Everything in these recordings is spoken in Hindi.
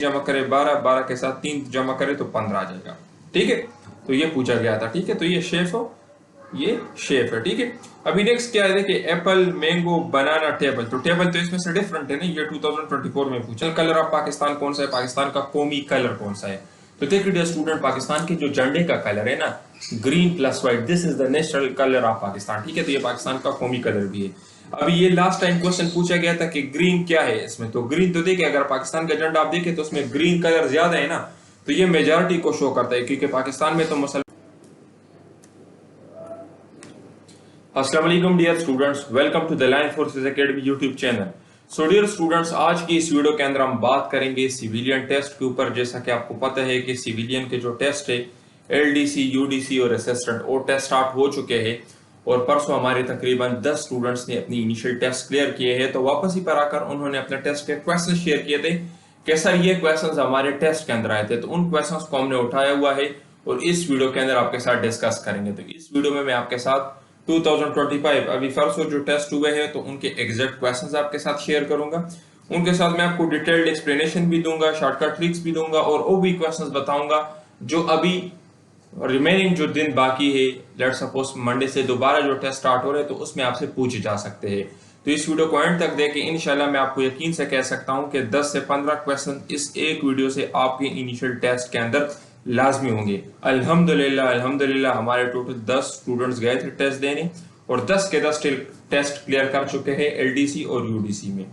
जमा करे 12, 12 के साथ 3 जमा करे तो 15 आ जाएगा। ठीक है, तो ये पूछा गया था। ठीक है, तो ये शेप हो, ये शेप है। ठीक है, अभी नेक्स्ट क्या है, देखिए एप्पल, मैंगो, बनाना, टेबल। तो टेबल तो इसमें से डिफरेंट है ना, ये 2024 में पूछा। कलर ऑफ पाकिस्तान कौन सा है, पाकिस्तान का कौमी कलर कौन सा है? तो देखिए डियर स्टूडेंट, पाकिस्तान के जो झंडे का कलर है ना, green plus white, this is the national colour of Pakistan. ठीक है, तो ये पाकिस्तान का कौमी कलर भी है। अभी ये लास्ट टाइम क्वेश्चन पूछा गया था कि ग्रीन क्या है इसमें, तो ग्रीन तो देखिए अगर पाकिस्तान का झंडा आप देखें तो उसमें ग्रीन कलर ज्यादा है ना, तो ये मेजॉरिटी को शो करता है, क्योंकि पाकिस्तान में तो मुसलमान। अस्सलाम वालेकुम dear students, welcome to the line forces academy YouTube channel. So dear students, आज की इस वीडियो के अंदर हम बात करेंगे सिविलियन टेस्ट के ऊपर। जैसा कि आपको पता है कि सिविलियन के जो टेस्ट है एलडीसी, यूडीसी और असिस्टेंट, वो टेस्ट स्टार्ट हो चुके हैं और परसों हमारे तकरीबन 10 स्टूडेंट्स ने अपनी इनिशियल टेस्ट क्लियर किए हैं। तो वापस ही पर आकर उन्होंने अपने टेस्ट के क्वेश्चन शेयर किए थे कि सर ये क्वेश्चंस हमारे टेस्ट के अंदर आए थे, तो उन क्वेश्चंस को हमने उठाया हुआ है और इस वीडियो के अंदर आपके साथ डिस्कस करेंगे। तो इस वीडियो में मैं आपके साथ 2025 अभी परसों जो टेस्ट हुए हैं तो उनके एग्जैक्ट क्वेश्चंस आपके साथ शेयर करूंगा। उनके साथ मैं आपको डिटेल्ड एक्सप्लेनेशन भी दूंगा, शॉर्टकट ट्रिक्स भी दूंगा और वो भी क्वेश्चंस बताऊंगा जो अभी रिमेनिंग जो दिन बाकी है, लेट सपोज मंडे से दोबारा जो टेस्ट स्टार्ट हो रहे हैं तो उसमें आपसे पूछे जा सकते हैं। तो इस वीडियो को एंड तक देखें, इंशाल्लाह मैं आपको यकीन से कह सकता हूं कि 10 से 15 क्वेश्चन इस एक वीडियो से आपके इनिशियल टेस्ट के अंदर लाजमी होंगे। अल्हम्दुलिल्लाह अल्हम्दुलिल्लाह हमारे टोटल 10 स्टूडेंट्स गए थे टेस्ट देने और 10 के 10 टेस्ट क्लियर कर चुके हैं एलडीसी और यूडीसी में।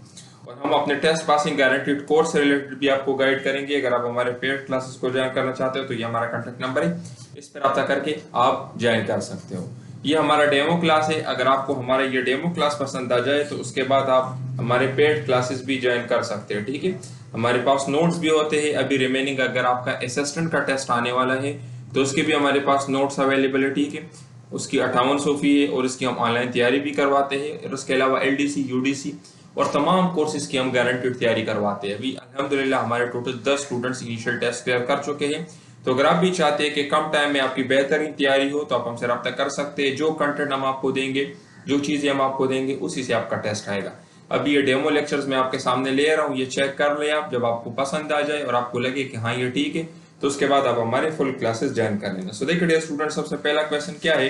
और हम अपने टेस्ट पासिंग गारंटीड कोर्स से रिलेटेड भी आपको गाइड करेंगे। अगर आप हमारे पेड क्लासेस को ज्वाइन करना चाहते हो तो ये हमारा कॉन्टेक्ट नंबर है, इस पर रब्ता करके आप ज्वाइन कर सकते हो। ये हमारा डेमो क्लास है, अगर आपको हमारा ये डेमो क्लास पसंद आ जाए तो उसके बाद आप हमारे पेड क्लासेस भी ज्वाइन कर सकते हैं। ठीक है, हमारे पास नोट्स भी होते हैं अभी रिमेनिंग। अगर आपका असिस्टेंट का टेस्ट आने वाला है तो उसके भी हमारे पास नोट्स अवेलेबल है। ठीक है, उसकी 5800 फी है और इसकी हम ऑनलाइन तैयारी भी करवाते हैं और उसके अलावा एलडीसी, यूडीसी और तमाम कोर्सेज की हम गारंटीड तैयारी करवाते हैं। अभी अल्हम्दुलिल्लाह हमारे total 10 students initial test clear कर चुके हैं। तो अगर आप भी चाहते हैं कि कम टाइम में आपकी बेहतरीन तैयारी हो तो आप हमसे रब्ता कर सकते हैं। जो कंटेंट हम आपको देंगे, जो चीजें हम आपको देंगे, उसी से आपका टेस्ट आएगा। अभी ये डेमो लेक्चर्स मैं आपके सामने ले रहा हूँ, ये चेक कर ले आप। जब आपको पसंद आ जाए और आपको लगे कि हाँ ये ठीक है तो उसके बाद आप हमारे फुल क्लासेस ज्वाइन कर लेना। सो देखिए डियर स्टूडेंट, सबसे पहला क्वेश्चन क्या है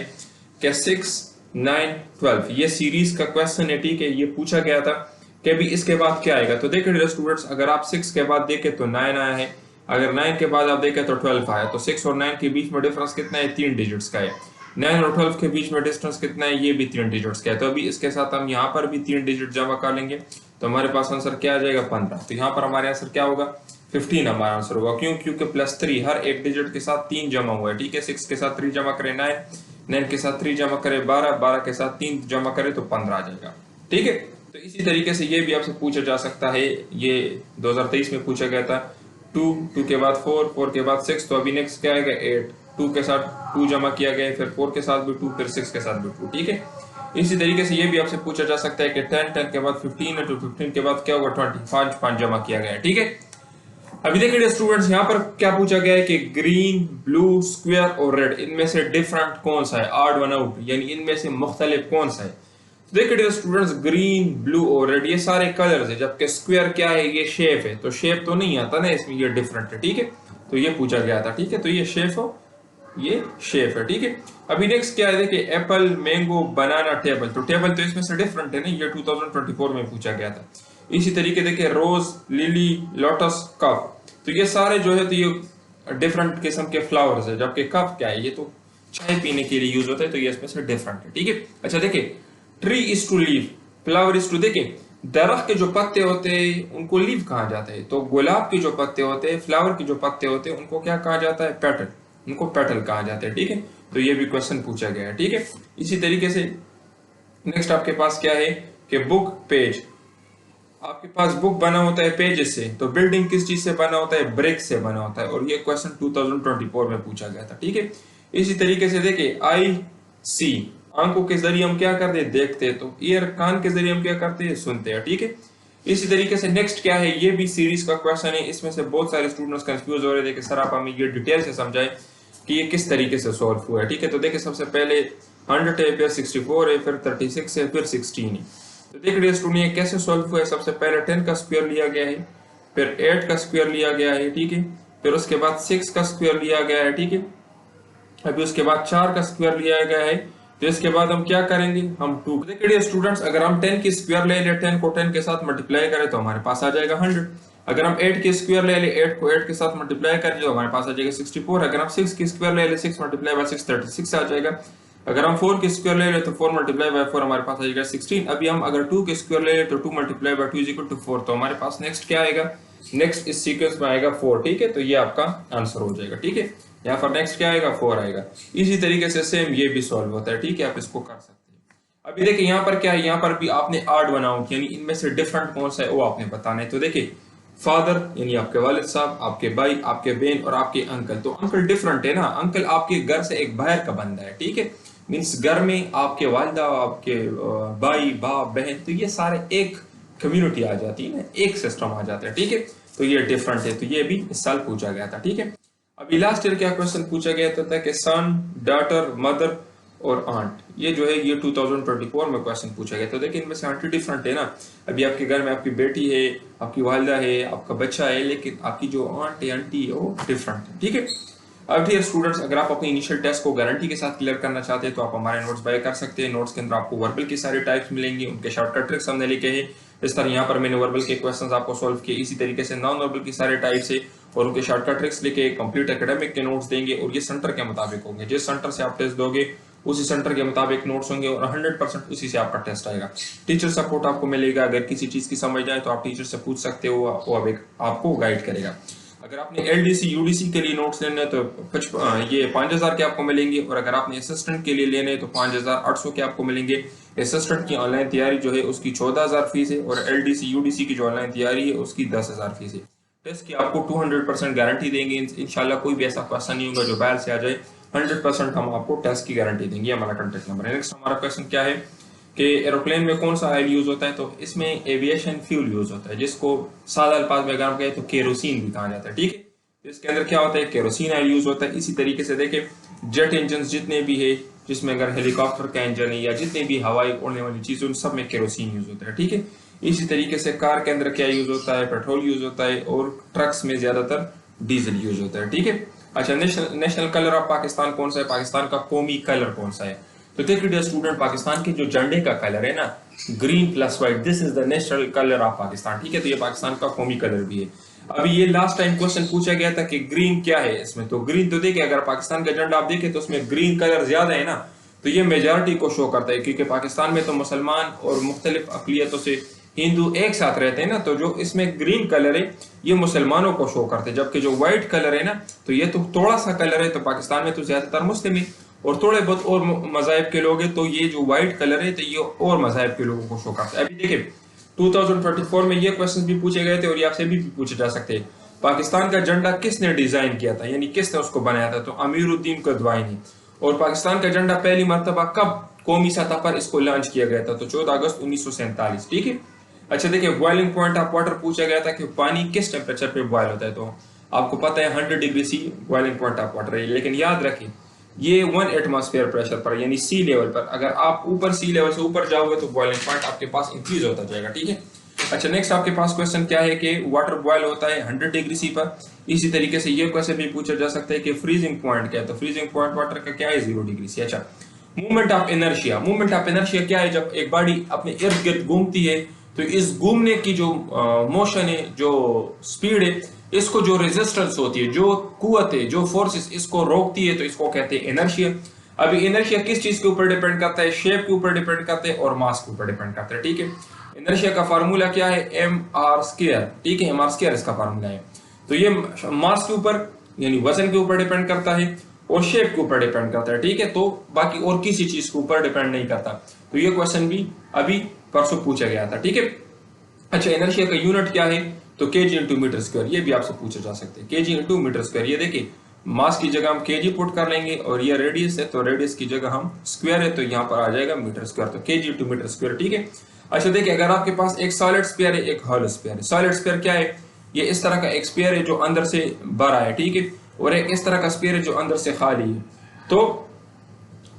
कि 6, 9, 12 ये सीरीज का क्वेश्चन है। ठीक है, ये पूछा गया था कि भी इसके बाद क्या आएगा। तो देखिए डियर स्टूडेंट्स, अगर आप 6 के बाद देखें तो 9 आया है, अगर 9 के बाद आप देखें तो 12 आया। तो 6 और 9 के बीच में डिफरेंस कितना है, 3 डिजिट्स का है। 9 और 12 के बीच में डिस्टेंस कितना है, ये भी 3 डिजिट्स का है। तो अभी इसके साथ हम यहाँ पर भी 3 डिजिट जमा कर लेंगे तो हमारे पास आंसर क्या आ जाएगा, 15। तो यहाँ पर हमारे आंसर क्या होगा, 15 हमारा आंसर होगा। क्यों, क्योंकि +3 हर एक डिजिट के साथ 3 जमा हुआ है। ठीक है, 6 के साथ 3 जमा करें 9, 9 के साथ 3 जमा करें 12, 12 के साथ 3 जमा करें तो 15 आ जाएगा। ठीक है, तो इसी तरीके से ये भी आपसे पूछा जा सकता है। ये 2023 में पूछा गया था। 2, 2 के बाद 4, 4 के बाद 6, तो अभी नेक्स्ट क्या आएगा 8, 2 के साथ 2 जमा किया गया, फिर 4 के साथ भी 2, फिर 6 के साथ भी 2। ठीक है, इसी तरीके से ये भी आपसे पूछा जा सकता है कि 10, 10 के बाद 15 है तो 15 के बाद क्या होगा 20, 5, 5 जमा किया गया है। ठीक है, अभी देखिए स्टूडेंट्स, यहाँ पर क्या पूछा गया है कि ग्रीन, ब्लू, स्क्वायर और रेड, इनमें से डिफरेंट कौन सा है, ऑड वन आउट, यानी इनमें से मुख्तलिफ कौन सा है। तो देखिए स्टूडेंट्स, ग्रीन, ब्लू और रेड ये सारे कलर्स है, जबकि स्क्वायर क्या है, ये शेप है। तो शेप तो नहीं आता ना इसमें, ये डिफरेंट है। ठीक है, तो ये पूछा गया था। ठीक है, तो ये शेप हो, ये शेप है। ठीक है, अभी नेक्स्ट क्या है, देखिए एप्पल, मैंगो, बनाना, टेबल। तो टेबल तो इसमें से डिफरेंट है ना, ये 2024 में पूछा गया था। इसी तरीके देखिए रोज, लिली, लोटस, कप। तो ये सारे जो है तो ये डिफरेंट किस्म के फ्लावर्स है, जबकि कप क्या है, ये तो चाय पीने के लिए यूज होता है। तो ये इसमें से डिफरेंट है। ठीक है, अच्छा देखिए tree is to leaf, flower is to, देखिए दरख्त के जो पत्ते होते हैं उनको लीव कहा जाता है। तो गुलाब के जो पत्ते होते हैं, फ्लावर के जो पत्ते होते हैं उनको क्या कहा जाता है, पेटल, उनको पेटल कहा जाता है। ठीक है, तो ये भी क्वेश्चन पूछा गया है। ठीक है, इसी तरीके से नेक्स्ट आपके पास क्या है कि बुक, पेज। आपके पास बुक बना होता है पेजेस से, तो बिल्डिंग किस चीज से बना होता है, ब्रिक से बना होता है। और ये क्वेश्चन 2024 में पूछा गया था। ठीक है, इसी तरीके से देखिए आई सी, आंखों के जरिए हम क्या करते हैं, देखते हैं। तो ईयर, कान के जरिए हम क्या करते हैं, सुनते हैं। ठीक है, इसी तरीके से नेक्स्ट क्या है, ये भी सीरीज का क्वेश्चन है। इसमें से बहुत सारे स्टूडेंट्स कंफ्यूज हो रहे थे कि सर आप हमें ये डिटेल से समझाएं कि ये किस तरीके से सॉल्व हुआ है। ठीक है, तो देखिए सबसे पहले 100 है, फिर 64 है, फिर 36 है, फिर 16 है। तो देखिए स्टूडेंट ये कैसे सॉल्व हुआ है। सबसे पहले 10 का स्क्वायर लिया गया है, फिर 8 का स्क्वायर लिया गया है, ठीक है, फिर उसके बाद 6 का स्क्वायर लिया गया है, ठीक है, अभी उसके बाद 4 का स्क्वायर लिया गया है। तो इसके बाद हम क्या करेंगे, हम 2। देखिए स्टूडेंट्स, अगर हम 10 की स्क्वायर ले ले, 10 को 10 के साथ मल्टीप्लाई करें तो हमारे पास आ जाएगा 100। अगर हम 8 की स्क्वायर ले ले, 8 को 8 के साथ मल्टीप्लाई करें तो हमारे पास आ जाएगा 64। अगर हम 6 की स्क्वायर ले ले, 6 मल्टीप्लाई बाय 6 36 आ जाएगा। अगर हम 4 की स्क्वायर ले ले तो 4 मल्टीप्लाई बाय 4 हमारे पास आ जाएगा 16। अभी हम अगर 2 की स्क्वायर ले ले तो 2 multiply by 2 is equal to 4। तो हमारे पास नेक्स्ट क्या आएगा, नेक्स्ट इस सीक्वेंस में आएगा 4, ठीक है, तो ये आपका आंसर हो जाएगा, ठीक है। यहाँ पर नेक्स्ट क्या आएगा, 4 आएगा। इसी तरीके से सेम ये भी सॉल्व होता है, ठीक है, आप इसको कर सकते हैं। अभी देखिए यहाँ पर क्या है, यहाँ पर भी आपने आड बनाओ, यानी इनमें से डिफरेंट कौन सा है वो आपने बताना है। तो देखिए फादर यानी आपके वालिद साहब, आपके भाई, आपके बहन और आपके अंकल, तो अंकल डिफरेंट है ना, अंकल आपके घर से एक बाहर का बंदा है, ठीक है, मीन्स घर में आपके वालिदा, आपके भाई, बाप, बहन, तो ये सारे एक कम्युनिटी आ जाती है ना, एक सिस्टम आ जाता है, ठीक है, तो ये डिफरेंट है। तो ये भी इस साल पूछा गया था, ठीक है। अभी लास्ट ईयर क्या क्वेश्चन पूछा गया था कि सन, डॉटर, मदर और आंट, ये जो है ये 2024 में क्वेश्चन पूछा गया। तो देखिए इनमें से आंटी डिफरेंट है ना, अभी आपके घर में आपकी बेटी है, आपकी वालिदा है, आपका बच्चा है, लेकिन आपकी जो आंट है, आंटी है, वो डिफरेंट है, ठीक है। अब डियर स्टूडेंट्स, अगर आप अपने इनिशियल टेस्ट को गारंटी के साथ क्लियर करना चाहते हैं तो आप हमारे नोट्स बाय कर सकते हैं। नोट्स के अंदर आपको वर्बल की सारे टाइप्स मिलेंगे, उनके शॉर्टकट ट्रिक्स हमने लिखे हैं। इस तरह यहाँ पर मैंने वर्बल के क्वेश्चंस आपको सॉल्व किए, इसी तरीके से नॉन वर्बल की सारे टाइप्स है और उनके शॉर्टकट ट्रिक्स लिखे, कंप्लीट एकेडमिक के नोट्स देंगे और ये सेंटर के मुताबिक होंगे। जिस सेंटर से आप टेस्ट दोगे उसी सेंटर के मुताबिक नोट्स होंगे और 100% उसी से आपका टेस्ट आएगा। टीचर सपोर्ट आपको मिलेगा, अगर किसी चीज की समझ जाए तो आप टीचर से पूछ सकते हो, वो अब आपको गाइड करेगा। अगर आपने एलडीसी यूडीसी के लिए नोट्स लेने हैं तो ये 5000 के आपको मिलेंगे, और अगर आपने असिस्टेंट के लिए लेने हैं तो 5800 के आपको मिलेंगे। असिस्टेंट की ऑनलाइन तैयारी जो है उसकी 14000 फीस है और एलडीसी यूडीसी की जो ऑनलाइन तैयारी है उसकी 10000 फीस है। टेस्ट की आपको 200% गारंटी देंगे, इंशाल्लाह कोई भी ऐसा क्वेश्चन नहीं होगा जो बाहर से आ जाए, 100% हम आपको टेस्ट की गारंटी देंगे। हमारा कॉन्टैक्ट नंबर है। नेक्स्ट हमारा क्वेश्चन क्या है कि एरोप्लेन में कौन सा ऑयल यूज होता है, तो इसमें एविएशन फ्यूल यूज होता है, जिसको सादा अल्फाज में अगर कहें तो केरोसिन भी कहा जाता है, ठीक है। तो इसके अंदर क्या होता है, केरोसिन ऑयल यूज होता है। इसी तरीके से देखें जेट इंजन जितने भी है, जिसमें अगर हेलीकॉप्टर का इंजन है या जितने भी हवाई उड़ने वाली चीजें, उन सब में केरोसिन यूज होता है, ठीक है। इसी तरीके से कार के अंदर क्या यूज होता है, पेट्रोल यूज होता है, और ट्रक्स में ज्यादातर डीजल यूज होता है, ठीक है। अच्छा, नेशनल कलर ऑफ पाकिस्तान कौन सा है, पाकिस्तान का कौमी कलर कौन सा है, तो देखिए डियर स्टूडेंट, पाकिस्तान के जो झंडे का कलर है ना, green plus white, this is the national colour of Pakistan, ठीक है। तो ये पाकिस्तान का कौमी कलर भी है। अभी ये लास्ट टाइम क्वेश्चन पूछा गया था कि ग्रीन क्या है इसमें, तो ग्रीन तो देखिए अगर पाकिस्तान का झंडा आप देखें तो उसमें ग्रीन कलर ज्यादा है ना, तो ये मेजॉरिटी को शो करता है, क्योंकि पाकिस्तान में तो मुसलमान और मुख्तलिफ अकलियतों से हिंदू एक साथ रहते हैं ना, तो जो इसमें ग्रीन कलर है ये मुसलमानों को शो करते हैं, जबकि जो व्हाइट कलर है ना, तो ये तो थोड़ा सा कलर है, तो पाकिस्तान में तो ज्यादातर मुस्लिम है और थोड़े बहुत और मज़ाहिब के लोग हैं, तो ये जो व्हाइट कलर है तो ये और मज़ाहिब के लोगों को शो करता है। अभी देखिए 2024 में ये क्वेश्चन भी पूछे गए थे और ये आपसे भी पूछे जा सकते हैं, पाकिस्तान का झंडा किसने डिजाइन किया था, यानी किसने उसको बनाया था, तो अमीरुद्दीन कद्वाई ने। और पाकिस्तान का झंडा पहली मरतबा कब कौमी सतह पर इसको लॉन्च किया गया था, तो 14 अगस्त 1947, ठीक है। अच्छा देखिए, बॉइलिंग पॉइंट ऑफ वाटर पूछा गया था कि पानी किस टेम्परेचर पे बॉयल होता है, तो आपको पता है 100 degree C boiling point of water है, लेकिन याद रखिए ये 1 एटमॉस्फेयर प्रेशर पर, यानी सी लेवल पर, अगर आप ऊपर सी लेवल से ऊपर जाओगे तो बॉइलिंग पॉइंट आपके पास इंक्रीज होता जाएगा, ठीक है। अच्छा, नेक्स्ट आपके पास क्वेश्चन क्या है कि वाटर बॉयल होता है 100 डिग्री सी पर। इसी तरीके से ये क्वेश्चन भी पूछा जा सकता है कि फ्रीजिंग पॉइंट क्या है, तो फ्रीजिंग पॉइंट वाटर का क्या है, 0 डिग्री सी। अच्छा, movement of inertia, movement of inertia क्या है, जब एक बॉडी अपने इर्द गिर्द घूमती है तो इस घूमने की जो मोशन है, जो स्पीड है, इसको जो रेजिस्टेंस होती है, जो कुव्वत है, जो फोर्सेस इसको रोकती है, तो इसको कहते हैं इनर्शिया। अभी इनर्शिया किस चीज के ऊपर डिपेंड करता है, शेप के ऊपर डिपेंड करता है और मास के ऊपर डिपेंड करता है, ठीक है। इनर्शिया का फार्मूला क्या है, mr², ठीक है, mr² इसका फार्मूला है। तो ये मास के ऊपर यानी वजन के ऊपर डिपेंड करता है और शेप के ऊपर डिपेंड करता है, ठीक है, तो बाकी और किसी चीज के ऊपर डिपेंड नहीं करता। तो ये क्वेश्चन भी अभी परसों पूछा गया था, ठीक है। अच्छा, इनर्शिया का यूनिट क्या है, तो kg इंटू मीटर स्क्वायर, ये भी आपसे पूछा जा सकता है, kg इंटू मीटर स्क्वायर। ये देखिए मास की जगह हम kg पुट कर लेंगे और ये रेडियस है, तो रेडियस की जगह हम स्क्वायर है, तो यहाँ पर आ जाएगा मीटर स्क्वायर, तो kg इंटू मीटर स्क्वायर, ठीक है। अच्छा देखिए, अगर आपके पास एक सॉलिड स्फीयर है, एक हॉलो स्फीयर है। सॉलिड स्फीयर क्या है, ये इस तरह का एक स्फीयर है जो अंदर से भरा है, ठीक है, और एक इस तरह का स्फीयर है जो अंदर से खाली है। तो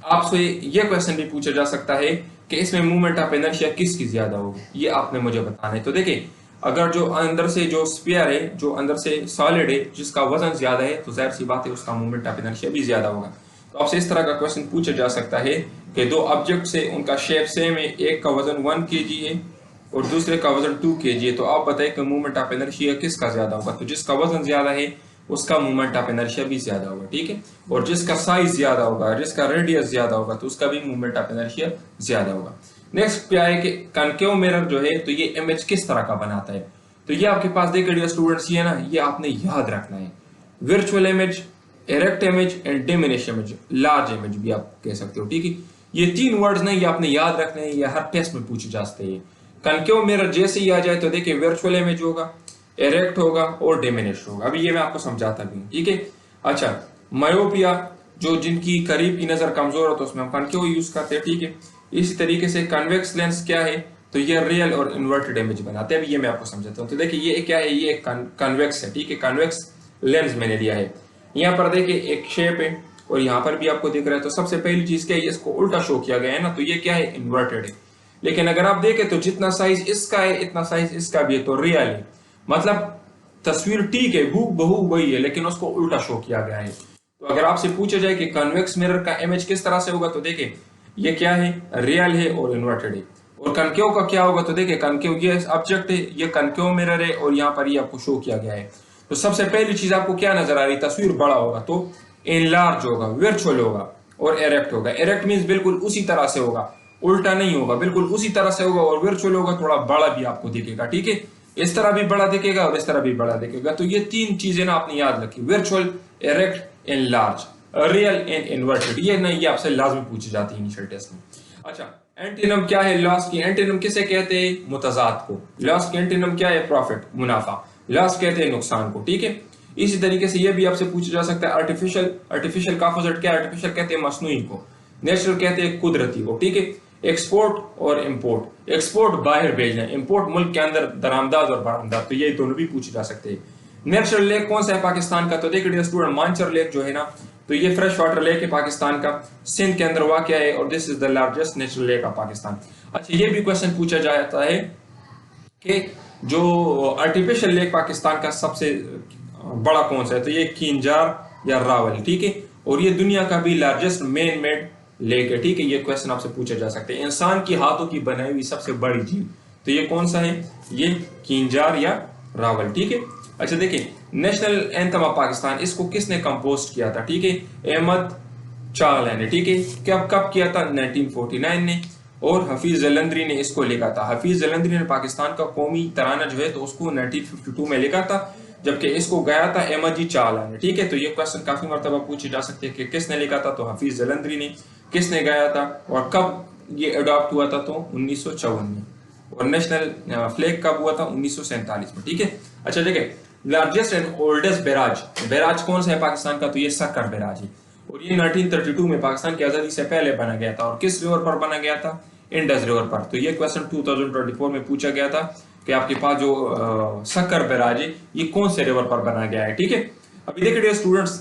आपसे ये क्वेश्चन भी पूछा जा सकता है कि इसमें मूवमेंट ऑफ इनर्शिया किसकी ज्यादा होगी, ये आपने मुझे बताना है। तो देखिए, अगर जो अंदर से जो स्फीयर है, जो अंदर से सॉलिड है, जिसका वजन ज्यादा है, तो जाहिर सी बात है उसका मोमेंट ऑफ इनर्शिया भी ज्यादा होगा। तो आपसे इस तरह का क्वेश्चन पूछा जा सकता है कि दो ऑब्जेक्ट से उनका शेप सेम है, एक का वजन 1 kg है और दूसरे का वजन 2 kg है, तो आप बताएं कि मोमेंट ऑफ इनर्शिया किसका ज्यादा होगा। तो जिसका वजन ज्यादा है उसका मोमेंट ऑफ इनर्शिया भी ज्यादा होगा, ठीक है। और जिसका साइज ज्यादा होगा, जिसका रेडियस ज्यादा होगा, तो उसका भी मोमेंट ऑफ इनर्शिया ज्यादा होगा। नेक्स्ट क्या है कि कनकेव मिरर जो है, तो ये इमेज किस तरह का बनाता है। तो ये आपके पास देखिए डियर स्टूडेंट्स, ये ना, ये आपने याद रखना है। Virtual image, erect image and diminish image, large image भी आप कह सकते हो, ठीक है। ये 3 वर्ड्स ना, ये आपने याद रखने हैं, ये हर टेस्ट में पूछे जा सकते हैं। कनकेव मिरर जैसे ही आ जाए तो देखिए वर्चुअल इमेज होगा, इरेक्ट होगा और डिमिनिश होगा। अभी ये मैं आपको समझाता भी हूँ, ठीक है। अच्छा, मायोपिया, जो जिनकी करीब की नजर कमजोर हो तो उसमें हम कनकेव यूज करते हैं, ठीक है। इसी तरीके से कन्वेक्स लेंस क्या है, तो ये रियल और इन्वर्टेड इमेज बनाते हैं। अभी ये मैं आपको समझाता हूँ। तो देखिए ये क्या है, ये कन्वेक्स है, ठीक है। कन्वेक्स लेंस मैंने लिया है। यहाँ पर देखिए एक शेप है और यहाँ पर भी आपको दिख रहा है। तो सबसे पहली चीज क्या है, इसको उल्टा शो किया गया है ना, तो ये क्या है, इन्वर्टेड है। लेकिन अगर आप देखें तो जितना साइज इसका है इतना साइज इसका भी है, तो रियल है। मतलब तस्वीर ठीक है, हूबहू वही है, लेकिन उसको उल्टा शो किया गया है। तो अगर आपसे पूछा जाए कि कन्वेक्स मिरर का इमेज किस तरह से होगा, तो देखिए ये क्या है, रियल है और इन्वर्टेड है। और कनकेव का क्या होगा, तो देखिए कनकेव ये ऑब्जेक्ट है, ये कनकेव मिरर है और यहाँ पर ये आपको शो किया गया है। तो सबसे पहली चीज आपको क्या नजर आ रही, तस्वीर बड़ा होगा तो इनलार्ज होगा, वर्चुअल होगा और इरेक्ट होगा। इरेक्ट मींस बिल्कुल उसी तरह से होगा, उल्टा नहीं होगा, बिल्कुल उसी तरह से होगा। और वर्चुअल होगा, थोड़ा बड़ा भी आपको दिखेगा, ठीक है। इस तरह भी बड़ा दिखेगा और इस तरह भी बड़ा दिखेगा। तो ये 3 चीजें ना आपने याद रखी, virtual, erect, enlarge, real and inverted. ये नहीं, ये आपसे लाजमी पूछी जाती है इनिशियल टेस्ट में। अच्छा, एंटीनम क्या है लॉस की, एंटीनम किसे कहते हैं, मुतजाद को। लॉस की एंटीनम क्या है, प्रॉफिट, मुनाफा। लॉस कहते हैं नुकसान को, ठीक है। इसी तरीके से ये भी आपसे पूछा जा सकता है आर्टिफिशियल, आर्टिफिशियल का अपोजिट क्या है, आर्टिफिशियल कहते हैं मसनूई को, नेचुरल कहते हैं कुदरती को, ठीक है। एक्सपोर्ट और इंपोर्ट, एक्सपोर्ट बाहर भेजना, इंपोर्ट मुल्क के अंदर दरामदाज और बरामदाज, तो ये दोनों भी पूछे जा सकते हैं। नेचुरल लेक कौन सा है पाकिस्तान का, तो देखिए स्टूडेंट, मानसर लेक जो है ना, तो ये फ्रेश वाटर लेक है पाकिस्तान का, सिंध के अंदर वाक़ है और this is the largest natural lake of Pakistan. अच्छा, ये भी क्वेश्चन पूछा जाता है कि जो आर्टिफिशियल लेक पाकिस्तान का सबसे बड़ा कौन सा है, तो ये किंजार या रावल, ठीक है। और ये दुनिया का भी लार्जेस्ट मैन मेड लेक है, ठीक है। ये क्वेश्चन आपसे पूछे जा सकते हैं। इंसान की हाथों की बनाई हुई सबसे बड़ी झील, तो ये कौन सा है, ये किंजार या रावल, ठीक है। अच्छा देखिए, नेशनल एंथम ऑफ पाकिस्तान, इसको किसने कंपोज किया था, ठीक है, अहमद चाहला ने, ठीक है। कब कब किया था, 1949 ने। और हफीज जलंधरी ने इसको लिखा था। हफीज जलंधरी ने पाकिस्तान का कौमी तराना जो है तो उसको 1952 में लिखा था, जबकि इसको गाया था अहमद जी चाहला ने, ठीक है। तो ये क्वेश्चन काफी मरतबा पूछे जा सकते हैं कि किसने लिखा था, तो हफीज जलंधरी ने। किसने गाया था और कब ये अडॉप्ट हुआ था, तो 1954 में। और नेशनल फ्लैग कब हुआ था, 1947 में, ठीक है। अच्छा देखिए, largest and oldest barrage, barrage कौन सा है पाकिस्तान का, तो ये सक्कर बैराज है। और ये 1932 में पाकिस्तान की आजादी से पहले बना गया था। और किस रिवर पर बना गया था, इंडस रिवर पर। तो ये क्वेश्चन 2024 में पूछा गया था कि आपके पास जो सक्कर बैराज है ये कौन से रिवर पर बना गया है, ठीक है। अभी देखिए स्टूडेंट्स,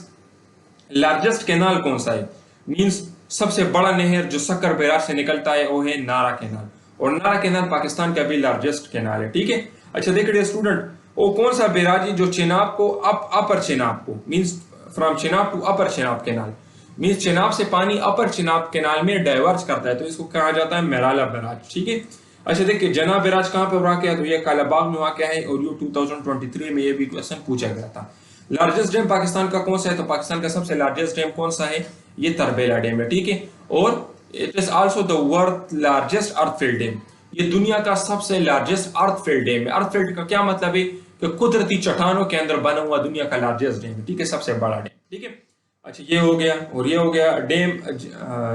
लार्जेस्ट कैनाल कौन सा है, मींस सबसे बड़ा नहर जो सक्कर बैराज से निकलता है वो है नारा कैनाल। और नारा कैनाल पाकिस्तान का भी लार्जेस्ट कैनाल है, ठीक है। अच्छा देखिए स्टूडेंट, वो कौन सा बैराज है जो चेनाब को अपर चेनाब को, means from Chenab to upper Chenab canal, means Chenab से पानी अपर चेनाब कैनाल में डाइवर्ज करता है, तो इसको कहा जाता है मेराला बैराज, ठीक है। अच्छा देखिए, जना बैराज कहाँ पे वाक़ है, तो ये कालाबाग में वाक़ है। और ये 2023 में ये भी क्वेश्चन पूछा गया था। लार्जेस्ट डैम पाकिस्तान का कौन सा है, तो पाकिस्तान का सबसे लार्जेस्ट डैम कौन सा है, ये तरबेला डैम है, ठीक है। और it is also the world largest earthfill dam, ये दुनिया का सबसे लार्जेस्ट अर्थफिल्ड डैम है। अर्थफिल्ड का क्या मतलब है कि कुदरती चट्टानों के अंदर बना हुआ दुनिया का लार्जेस्ट डैम है, ठीक है, सबसे बड़ा डैम, ठीक है। अच्छा ये हो गया। और ये हो गया डैम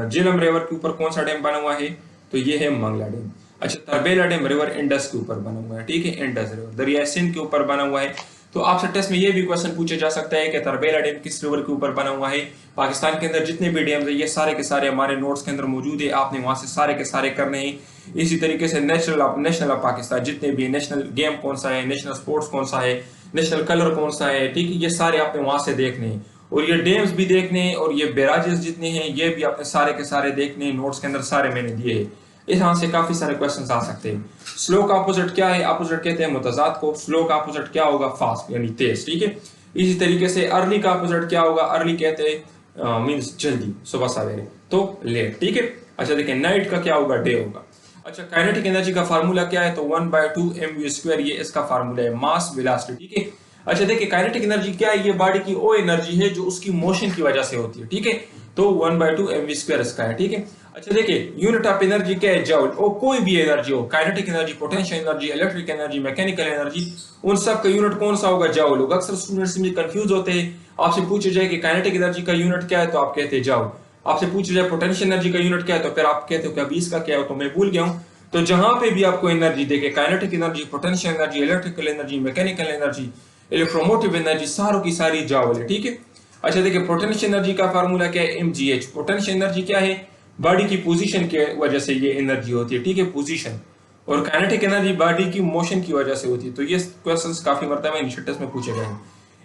झेलम रिवर के ऊपर कौन सा डैम बना हुआ है, तो ये है मंगला डैम। अच्छा, तरबेला डैम रिवर इंडस के ऊपर बना हुआ है, ठीक है, इंडस रिवर दरिया सिंध के ऊपर बना हुआ है। तो आपसे टेस्ट में ये भी क्वेश्चन पूछा जा सकता है कि तरबेला डैम किस रिवर के ऊपर बना हुआ है। पाकिस्तान के अंदर जितने भी डैम्स है ये सारे के सारे हमारे नोट्स के अंदर मौजूद है, आपने वहां से सारे के सारे करने हैं। इसी तरीके से नेशनल ऑफ पाकिस्तान जितने भी, नेशनल गेम कौन सा है, नेशनल स्पोर्ट्स कौन सा है, नेशनल कलर कौन सा है, ठीक है, ये सारे आपने वहां से देखने हैं। और ये डैम्स भी देखने हैं और ये बैराजेस जितने हैं ये भी आपने सारे के सारे देखने हैं, नोट्स के अंदर सारे मैंने दिए हैं। यहाँ से काफी सारे क्वेश्चंस आ सकते हैं। स्लो का अपोजिट क्या है? अपोजिट कहते हैं मुतजाद को। स्लो का अपोजिट क्या होगा? फास्ट यानी तेज। ठीक है, इसी तरीके से अर्ली का अपोजिट क्या होगा? अर्ली कहते हैं मींस जल्दी, सुबह सवेरे, तो लेट। ठीक है, अच्छा देखिए नाइट का क्या होगा? डे होगा। अच्छा काइनेटिक एनर्जी का फार्मूला क्या है? तो 1/2 mv², ये इसका फार्मूला है, मास वेलोसिटी। ठीक है, अच्छा देखिए काइनेटिक एनर्जी क्या है? ये बॉडी की वो एनर्जी है जो उसकी मोशन की वजह से होती है। ठीक है, तो 1/2 mv² इसका है। ठीक है, अच्छा देखिए यूनिट ऑफ एनर्जी क्या है? जूल। और कोई भी एनर्जी हो, kinetic energy, potential energy, electric energy, mechanical energy, उन सब का यूनिट कौन सा होगा? जूल होगा। अक्सर स्टूडेंट्स में कंफ्यूज होते हैं, आपसे पूछा जाए कि काइनेटिक एनर्जी का यूनिट क्या है तो आप कहते हैं जूल। आपसे पूछा जाए पोटेंशियल एनर्जी का यूनिट क्या है तो फिर आप कहते हो क्या 20 का क्या है, तो मैं भूल गया हूं। तो जहां पे भी आपको एनर्जी देखे, kinetic energy, potential energy, electrical energy, mechanical energy, electromotive energy, सारों की सारी जूल है। ठीक है, अच्छा देखिए पोटेंशियल एनर्जी का फार्मूला क्या है? mgh। पोटेंशियल एनर्जी क्या है? बॉडी की पोजीशन की वजह से ये एनर्जी होती है। ठीक है, पोजीशन। और काइनेटिक एनर्जी बॉडी की मोशन की वजह से होती है। तो ये क्वेश्चंस काफी मरतबा इनिशियल टेस्ट में पूछे गए हैं।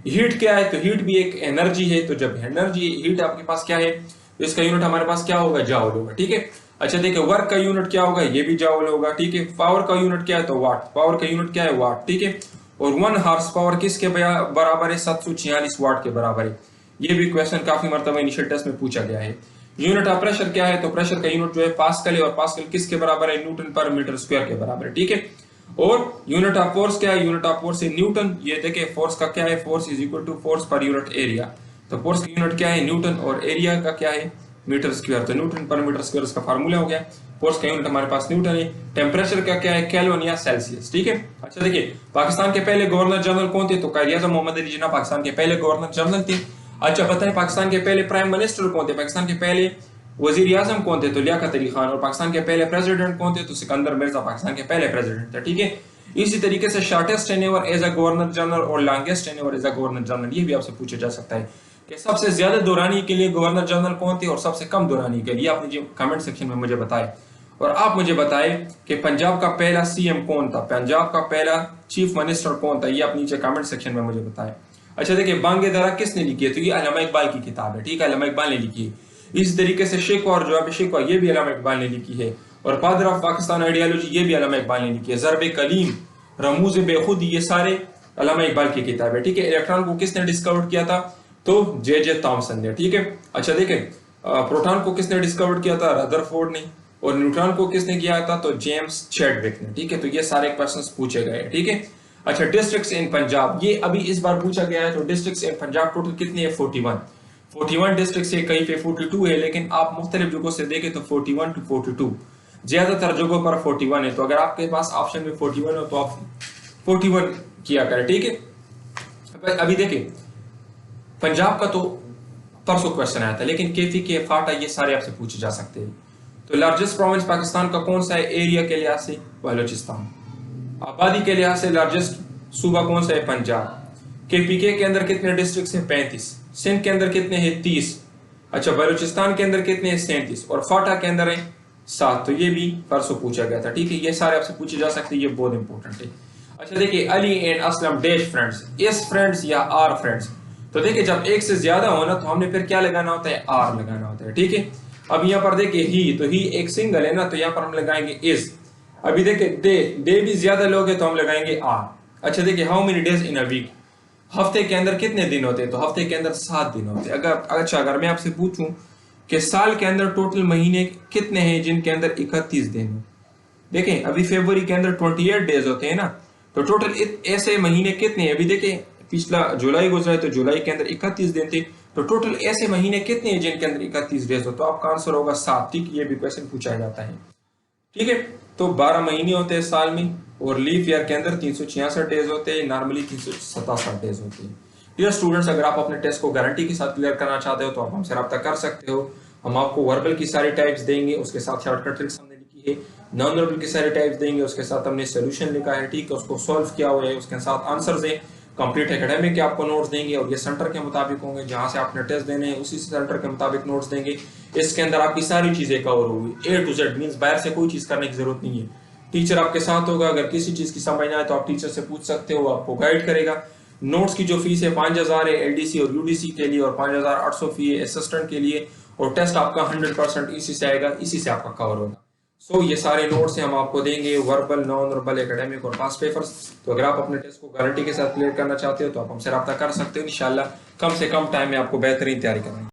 हीट क्या है? तो हीट भी एक एनर्जी है। तो जब एनर्जी हीट आपके पास क्या है तो इसका यूनिट हमारे पास क्या होगा? जूल होगा। ठीक है, अच्छा देखिए वर्क का यूनिट क्या होगा? ये भी जूल होगा। ठीक है, पावर का यूनिट क्या है? तो वाट। पावर का यूनिट क्या है? वाट। ठीक है, और 1 हॉर्स पावर किसके बराबर है? 746 वाट के बराबर है। ये भी क्वेश्चन काफी मरतबा इनिशियल टेस्ट में पूछा गया है। यूनिट ऑफ प्रेशर क्या है? तो प्रेशर का यूनिट जो है पास्कल है, और पास्कल किसके बराबर है? न्यूटन पर मीटर स्क्वायर के बराबर है। ठीक है, और यूनिट ऑफ फोर्स क्या है? यूनिट ऑफ फोर्स है न्यूटन। ये देखिए फोर्स का क्या है? Force is equal to force per unit area. तो फोर्स का यूनिट क्या है? न्यूटन, और एरिया का क्या है? Metre square. तो न्यूटन पर मीटर स्क्वायर इसका फार्मूला हो गया। फोर्स का यूनिट हमारे पास न्यूटन है। टेम्परेचर का क्या है? केल्विन या सेल्सियस। ठीक है, अच्छा देखिए पाकिस्तान के पहले गवर्नर जनरल कौन थे? तो कायद आज़म मोहम्मद अली जिन्ना पाकिस्तान के पहले गवर्नर जनरल थे। अच्छा बताएं पाकिस्तान के पहले प्राइम मिनिस्टर कौन थे? पाकिस्तान के पहले वजीर आजम कौन थे? तो लियाकत अली खान। और पाकिस्तान के पहले प्रेसिडेंट कौन थे? तो सिकंदर मिर्जा पाकिस्तान के पहले प्रेसिडेंट थे। ठीक है, इसी तरीके से shortest tenure as a governor general और longest tenure as a governor general, ये भी आपसे पूछा जा सकता है कि सबसे ज्यादा दौरानी के लिए गवर्नर जनरल कौन थे और सबसे कम दौरानी के लिए। आप मुझे कमेंट सेक्शन में मुझे बताएं। और आप मुझे बताएं कि पंजाब का पहला सीएम कौन था? पंजाब का पहला चीफ मिनिस्टर कौन था? ये आप नीचे कमेंट सेक्शन में मुझे बताएं। अच्छा देखिए बांगे दरा किसने लिखी है? तो ये अल्लामा इकबाल की किताब है। ठीक है, अल्लामा इकबाल ने लिखी है। इसी तरीके से शिकवा और जवाब शिकवा, ये भी अल्लामा इकबाल ने लिखी है। और फादर ऑफ पाकिस्तान आइडियोलॉजी, ये भी अल्लामा इकबाल ने लिखी है। ज़र्ब कलीम, रमूज बेखुद, ये सारे अल्लामा इकबाल की किताब है। ठीक है, इलेक्ट्रॉन को किसने डिस्कवर किया था? तो जे थॉमसन ने। ठीक है, अच्छा देखें प्रोटॉन को किसने डिस्कवर किया था? रदरफोर्ड ने। और न्यूट्रॉन को किसने किया था? तो जेम्स चैडविक ने। ठीक है, तो ये सारे क्वेश्चंस पूछे गए। ठीक है, अच्छा डिस्ट्रिक्ट्स इन पंजाब, ये अभी इस बार पूछा गया है। तो डिस्ट्रिक्ट्स इन पंजाब टोटल कितने हैं? 41 डिस्ट्रिक्ट है, कहीं पे 42 है, लेकिन आप मुख्तलिफ जगहों से देखें तो 41 to 42, ज्यादातर जगहों पर 41 है। तो अगर आपके पास ऑप्शन में 41 हो तो आप 41 किया करें। ठीक है, अभी देखें पंजाब का तो परसों क्वेश्चन आया था, लेकिन केफी के फाटा ये सारे आपसे पूछे जा सकते हैं। तो लार्जेस्ट प्रोविंस पाकिस्तान का कौन सा है? एरिया के लिहाज से बलोचिस्तान। आबादी के लिहाज से लार्जेस्ट सूबा कौन सा है? पंजाब। केपीके के अंदर कितने डिस्ट्रिक्ट हैं? 35। सिंध के अंदर कितने हैं? 30। अच्छा बलूचिस्तान के अंदर कितने हैं? 37। और फाटा के अंदर है 7। तो ये भी परसों पूछा गया था। ठीक है, ये सारे आपसे पूछे जा सकते हैं, ये बहुत इंपॉर्टेंट है। अच्छा देखिए Ali and Aslam dash friends, इस फ्रेंड्स या आर फ्रेंड्स। तो देखिए जब एक से ज्यादा होना तो हमने फिर क्या लगाना होता है? आर लगाना होता है। ठीक है, अब यहाँ पर देखिए ही, तो ही एक सिंगल है ना, तो यहाँ पर हम लगाएंगे इज। अभी देखिए डे भी ज्यादा लोग हैं तो हम लगाएंगे आर। अच्छा देखिए how many days in a week, हफ्ते के अंदर कितने दिन होते हैं? तो हफ्ते के अंदर 7 दिन होते हैं। अगर मैं आपसे पूछूं कि साल के अंदर टोटल महीने कितने हैं जिनके अंदर 31 दिन हो, देखें अभी फरवरी के अंदर 28 डेज होते हैं ना, तो टोटल ऐसे महीने कितने हैं? अभी देखें पिछला जुलाई गुजरा है तो जुलाई के अंदर 31 दिन थे, तो टोटल ऐसे महीने कितने हैं जिनके अंदर 31 डेज हो? तो आपका आंसर होगा 7। ठीक, ये भी क्वेश्चन पूछा जाता है। ठीक है, तो 12 महीने होते हैं साल में, और लीफ ईयर के अंदर 366 डेज होते हैं, नॉर्मली 367 डेज होते हैं। डियर स्टूडेंट्स, अगर आप अपने टेस्ट को गारंटी के साथ क्लियर करना चाहते हो तो आप हमसे रब्ता कर सकते हो। हम आपको वर्बल की सारी टाइप्स देंगे, उसके साथ शॉर्टकट ट्रिक्स हमने लिखी है। नॉन वर्बल की सारी टाइप्स देंगे, उसके साथ हमने सोल्यूशन लिखा है। ठीक है, उसको सॉल्व किया हुआ है, उसके साथ आंसर्स है। कंप्लीट एकेडमिक के आपको नोट्स देंगे, और ये सेंटर के मुताबिक होंगे, जहां से आपने टेस्ट देने हैं उसी सेंटर के मुताबिक नोट्स देंगे। इसके अंदर आपकी सारी चीजें कवर होगी, A to Z, मींस बाहर से कोई चीज करने की जरूरत नहीं है। टीचर आपके साथ होगा, अगर किसी चीज की समझ ना आए तो आप टीचर से पूछ सकते हो, आपको गाइड करेगा। नोट्स की जो फीस है 5000 है एलडीसी और यूडीसी के लिए, और 5800 फी है असिस्टेंट के लिए, और टेस्ट आपका 100% इसी से आएगा, इसी से आपका कवर होगा। सो ये सारे नोट्स हम आपको देंगे, वर्बल, नॉन वर्बल, एकेडमिक और पास पेपर्स। तो अगर आप अपने टेस्ट को गारंटी के साथ क्लियर करना चाहते हो तो आप हमसे रब्ता कर सकते हो। इंशाल्लाह कम से कम टाइम में आपको बेहतरीन तैयारी करनी है।